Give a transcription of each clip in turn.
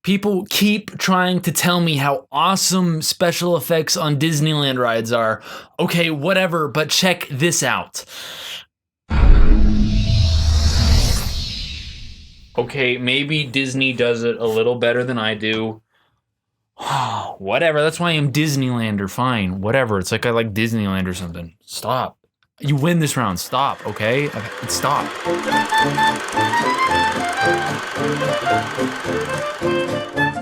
People keep trying to tell me how awesome special effects on Disneyland rides are. Okay, whatever, but check this out. Okay, maybe Disney does it a little better than I do. Whatever, that's why I'm Disneylander, fine, whatever. It's like I like Disneyland or something. Stop. You win this round, stop, okay? Stop.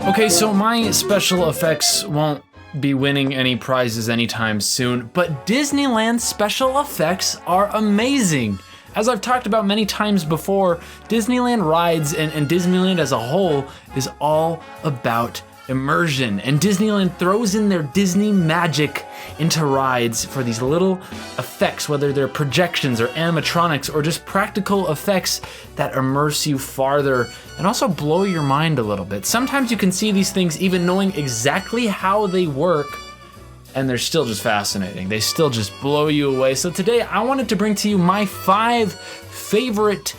Okay, so my special effects won't be winning any prizes anytime soon, but Disneyland special effects are amazing. As I've talked about many times before, Disneyland rides and Disneyland as a whole is all about immersion, and Disneyland throws in their Disney magic into rides for these little effects, whether they're projections or animatronics or just practical effects that immerse you farther and also blow your mind a little bit. Sometimes you can see these things even knowing exactly how they work, and they're still just fascinating. They still just blow you away. So today I wanted to bring to you my 5 favorite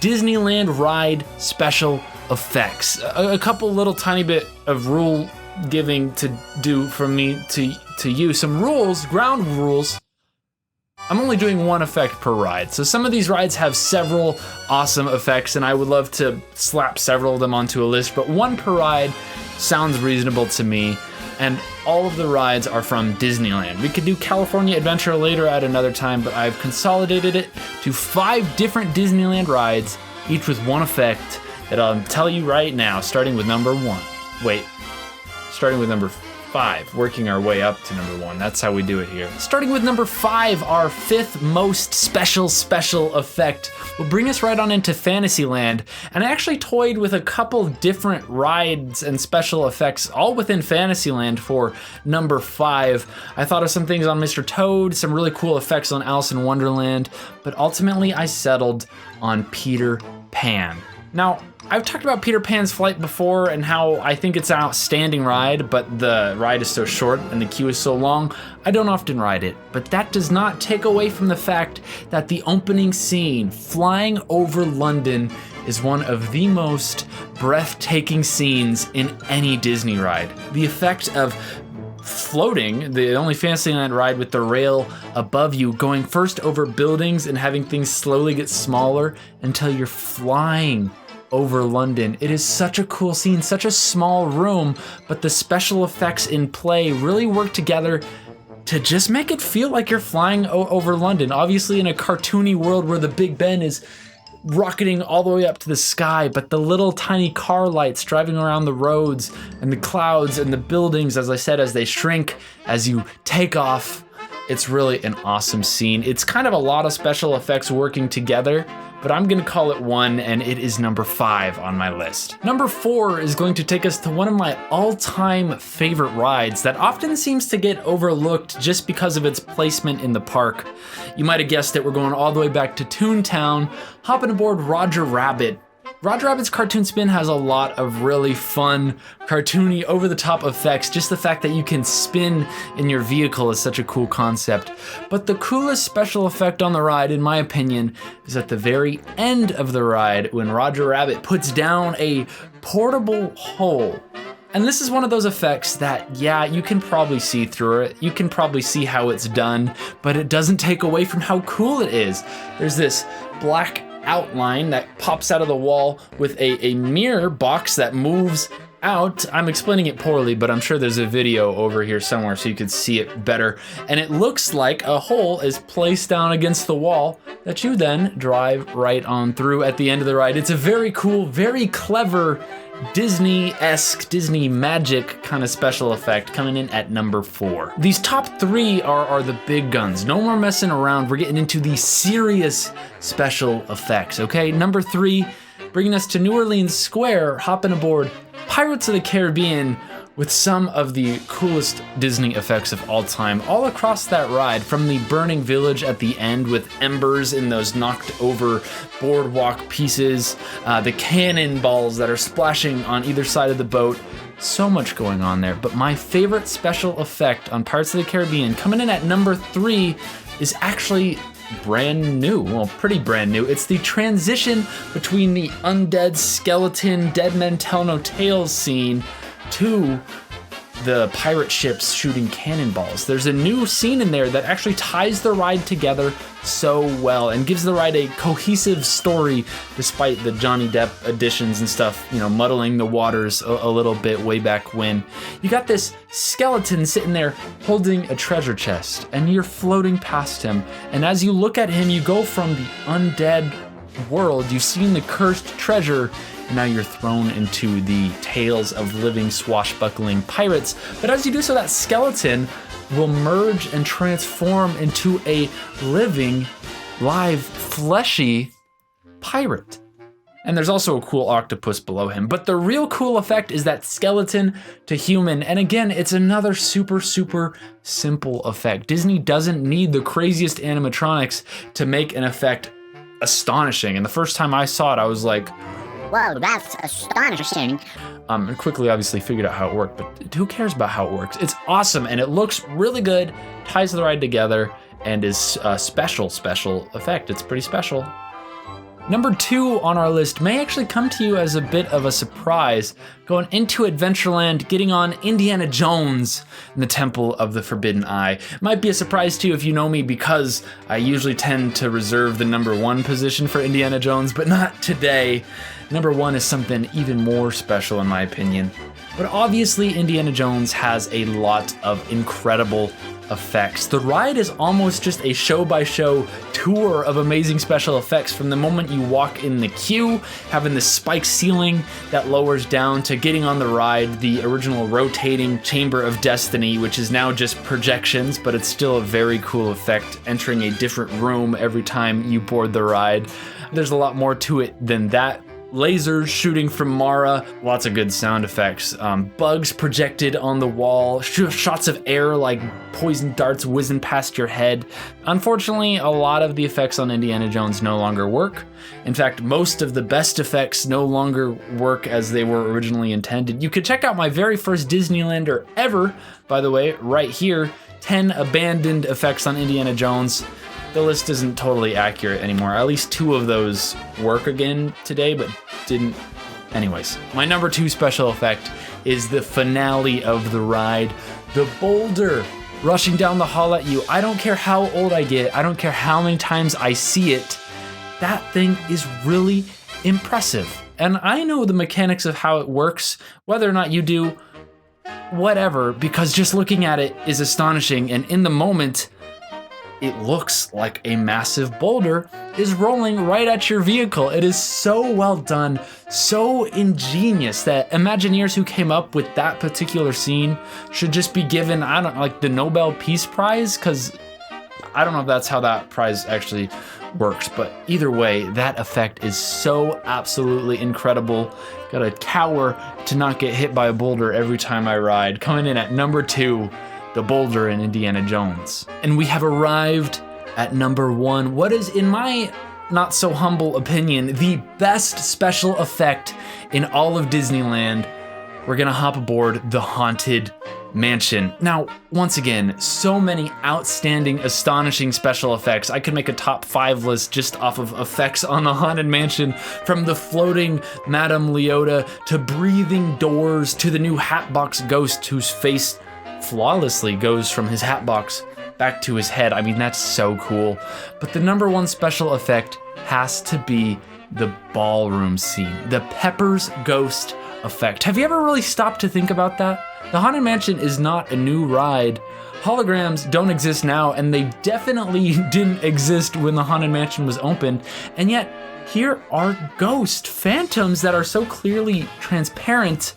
Disneyland ride special effects. A couple little tiny bit of rule giving to do from me to you. Some rules, ground rules. I'm only doing 1 effect per ride. So some of these rides have several awesome effects and I would love to slap several of them onto a list, but 1 per ride sounds reasonable to me. And all of the rides are from Disneyland. We could do California Adventure later at another time, but I've consolidated it to 5 different Disneyland rides, each with 1 effect that I'll tell you right now, starting with number 1. Wait, starting with number 5, working our way up to number 1. That's how we do it here. Starting with number 5, our 5th most special effect will bring us right on into Fantasyland. And I actually toyed with a couple different rides and special effects all within Fantasyland for number 5. I thought of some things on Mr. Toad, some really cool effects on Alice in Wonderland, but ultimately I settled on Peter Pan. Now, I've talked about Peter Pan's Flight before and how I think it's an outstanding ride, but the ride is so short and the queue is so long, I don't often ride it. But that does not take away from the fact that the opening scene, flying over London, is one of the most breathtaking scenes in any Disney ride. The effect of floating, the only Fantasyland ride with the rail above you, going first over buildings and having things slowly get smaller until you're flying over London. It is such a cool scene, such a small room, but the special effects in play really work together to just make it feel like you're flying over London. Obviously in a cartoony world where the Big Ben is rocketing all the way up to the sky, but the little tiny car lights driving around the roads and the clouds and the buildings, as I said, as they shrink, as you take off, it's really an awesome scene. It's kind of a lot of special effects working together, but I'm gonna call it 1, and it is number 5 on my list. Number 4 is going to take us to one of my all-time favorite rides that often seems to get overlooked just because of its placement in the park. You might have guessed it, we're going all the way back to Toontown, hopping aboard Roger Rabbit. Roger Rabbit's Cartoon Spin has a lot of really fun, cartoony, over-the-top effects. Just the fact that you can spin in your vehicle is such a cool concept. But the coolest special effect on the ride, in my opinion, is at the very end of the ride when Roger Rabbit puts down a portable hole. And this is one of those effects that, yeah, you can probably see through it. You can probably see how it's done, but it doesn't take away from how cool it is. There's this black outline that pops out of the wall with a mirror box that moves out. I'm explaining it poorly, but I'm sure there's a video over here somewhere so you can see it better. And it looks like a hole is placed down against the wall that you then drive right on through at the end of the ride. It's a very cool, very clever Disney-esque, Disney magic kind of special effect coming in at number 4. These top 3 are the big guns. No more messing around. We're getting into the serious special effects, okay? Number 3, bringing us to New Orleans Square, hopping aboard Pirates of the Caribbean with some of the coolest Disney effects of all time, all across that ride, from the burning village at the end with embers in those knocked over boardwalk pieces, the cannonballs that are splashing on either side of the boat. So much going on there, but my favorite special effect on Pirates of the Caribbean, coming in at number 3, is actually brand new, well, pretty brand new. It's the transition between the undead skeleton, dead men tell no tales scene to the pirate ships shooting cannonballs. There's a new scene in there that actually ties the ride together so well and gives the ride a cohesive story despite the Johnny Depp additions and stuff, you know, muddling the waters a little bit way back when. You got this skeleton sitting there holding a treasure chest and you're floating past him. And as you look at him, you go from the undead world, you've seen the cursed treasure, and now you're thrown into the tales of living swashbuckling pirates. But as you do so, that skeleton will merge and transform into a living, live, fleshy pirate. And there's also a cool octopus below him. But the real cool effect is that skeleton to human. And again, it's another super, super simple effect. Disney doesn't need the craziest animatronics to make an effect astonishing. And the first time I saw it, I was like, whoa, that's astonishing. And quickly obviously figured out how it worked, but who cares about how it works? It's awesome and it looks really good, ties the ride together, and is a special effect. It's pretty special. Number 2 on our list may actually come to you as a bit of a surprise. Going into Adventureland, getting on Indiana Jones in the Temple of the Forbidden Eye. Might be a surprise to you if you know me because I usually tend to reserve the number 1 position for Indiana Jones, but not today. Number 1 is something even more special in my opinion. But obviously Indiana Jones has a lot of incredible effects. The ride is almost just a show-by-show tour of amazing special effects from the moment you walk in the queue, having the spike ceiling that lowers down, to getting on the ride, the original rotating Chamber of Destiny, which is now just projections, but it's still a very cool effect, entering a different room every time you board the ride. There's a lot more to it than that. Lasers shooting from Mara, lots of good sound effects, bugs projected on the wall, shots of air like poison darts whizzing past your head. Unfortunately, a lot of the effects on Indiana Jones no longer work. In fact, most of the best effects no longer work as they were originally intended. You could check out my very first Disneylander ever, by the way, right here, 10 abandoned effects on Indiana Jones. The list isn't totally accurate anymore. At least 2 of those work again today, but didn't. Anyways, my number 2 special effect is the finale of the ride. The boulder rushing down the hall at you. I don't care how old I get. I don't care how many times I see it. That thing is really impressive. And I know the mechanics of how it works, whether or not you do, whatever, because just looking at it is astonishing. And in the moment, it looks like a massive boulder is rolling right at your vehicle. It is so well done, so ingenious that Imagineers who came up with that particular scene should just be given, I don't know, like the Nobel Peace Prize, because I don't know if that's how that prize actually works, but either way, that effect is so absolutely incredible. Gotta cower to not get hit by a boulder every time I ride. Coming in at number 2, the boulder in Indiana Jones. And we have arrived at number 1, what is, in my not so humble opinion, the best special effect in all of Disneyland. We're gonna hop aboard the Haunted Mansion. Now, once again, so many outstanding, astonishing special effects. I could make a top 5 list just off of effects on the Haunted Mansion, from the floating Madame Leota to breathing doors to the new Hatbox Ghost whose face flawlessly goes from his hat box back to his head. I mean, that's so cool. But the number 1 special effect has to be the ballroom scene, the Pepper's Ghost effect. Have you ever really stopped to think about that? The Haunted Mansion is not a new ride. Holograms don't exist now, and they definitely didn't exist when the Haunted Mansion was opened. And yet, here are ghost phantoms that are so clearly transparent,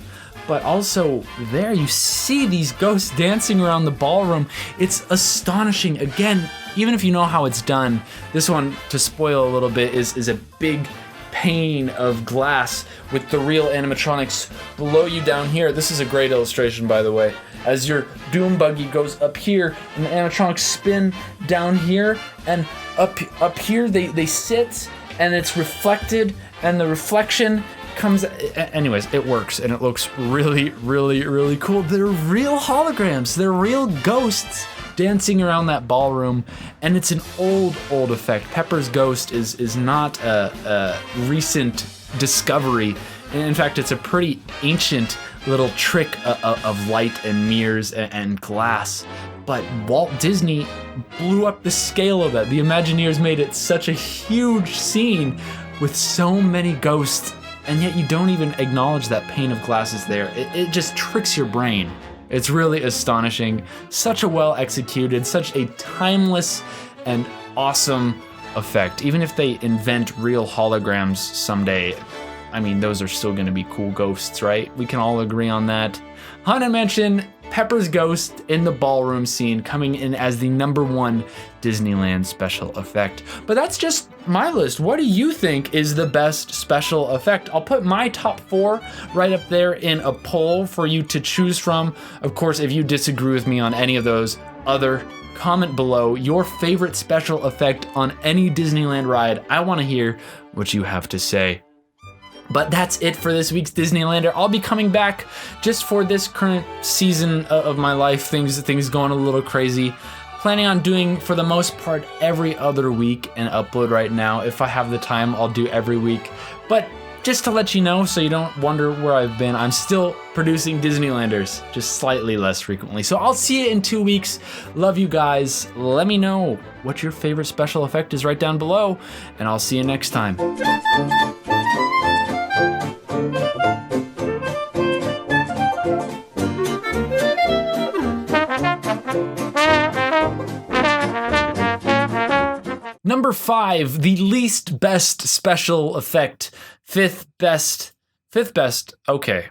but also there you see these ghosts dancing around the ballroom. It's astonishing. Again, even if you know how it's done, this one, to spoil a little bit, is a big pane of glass with the real animatronics below you down here. This is a great illustration, by the way. As your Doom buggy goes up here and the animatronics spin down here, and up here they sit and it's reflected, and the reflection comes. Anyways, it works and it looks really, really, really cool. They're real holograms. They're real ghosts dancing around that ballroom, and it's an old effect. Pepper's ghost is not a recent discovery. In fact, it's a pretty ancient little trick of light and mirrors and glass. But Walt Disney blew up the scale of that. The Imagineers made it such a huge scene with so many ghosts, and yet you don't even acknowledge that pane of glass is there. It just tricks your brain. It's really astonishing. Such a well executed, such a timeless and awesome effect. Even if they invent real holograms someday, I mean, those are still gonna be cool ghosts, right? We can all agree on that. Haunted Mansion, Pepper's ghost in the ballroom scene, coming in as the #1 Disneyland special effect. But that's just my list. What do you think is the best special effect? I'll put my top 4 right up there in a poll for you to choose from. Of course, if you disagree with me on any of those other, comment below your favorite special effect on any Disneyland ride. I want to hear what you have to say. But that's it for this week's Disneylander. I'll be coming back just for this current season of my life. Things going a little crazy. Planning on doing, for the most part, every other week and upload right now. If I have the time, I'll do every week. But just to let you know, so you don't wonder where I've been, I'm still producing Disneylanders, just slightly less frequently. So I'll see you in 2 weeks. Love you guys. Let me know what your favorite special effect is right down below, and I'll see you next time. Number 5, the least best special effect. Fifth best, okay.